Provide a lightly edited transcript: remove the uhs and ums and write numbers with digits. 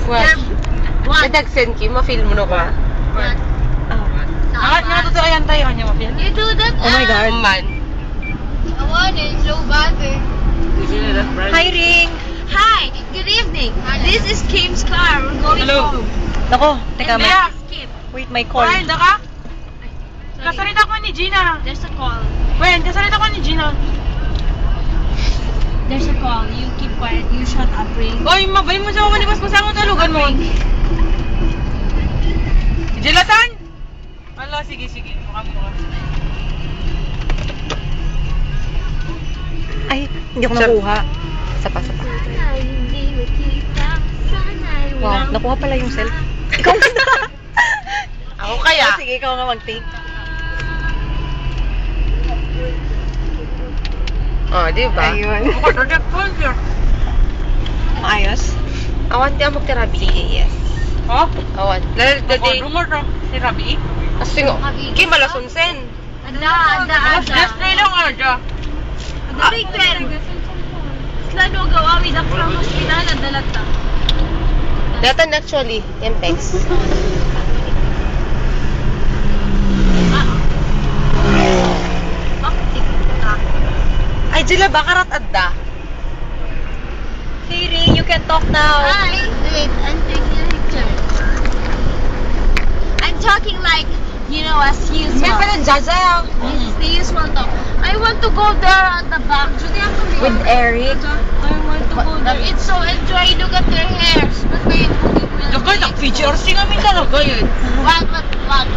What? What? Nadagsan ki, ma-feel mo no ka? What? Nga totoo yan tayo kanya mafia. You do that? Oh my God. Man. I want it. Low battery. Hi, Ring! Hi. Good evening. This is Kim's car. We're going Hello. home. Nako, teka, And Maya. this is Kim. wait, my call. Wen, da ka? Sorry. Kasalita ko ni Gina. There's a call. Wen, kasalita ko ni Gina. There's a call. You keep quiet. You shut up, Ring. Oy, mabay mo siya ako manibas mo sa talugan mo. Jelatan? Ala, sige. Mukha. Ay, hindi ako nakuha. Sapa. Sana hindi makita. Sana Wow, nakuha pala yung self. Ikaw na. Ako kaya? Sige, ikaw nga mag-take. Oh, di ba? Ayun. Ako, project phone siya. Maayos? Awan di ang magtirabi. Yes. Oh? Awan. Lalo Ako, dati. rumor to. Si Rabi. Kasi nga, ki malasunsen. Ada. Just try lang nga dyan. Ada big pen. Slano gawawi na from hospital na dalata. Datan actually, yan text. Ay, dila ba karat adda? Hey, Ring, you can talk now. Hi. Wait, I'm taking a picture. I'm talking like, you know, as usual. May pala jaja. This is the usual talk. I want to go there at the back. With Eric. I want to go there. It's so enjoy. Look at their hairs. But wait, Lakay, nag-feature si kami talaga yun. What?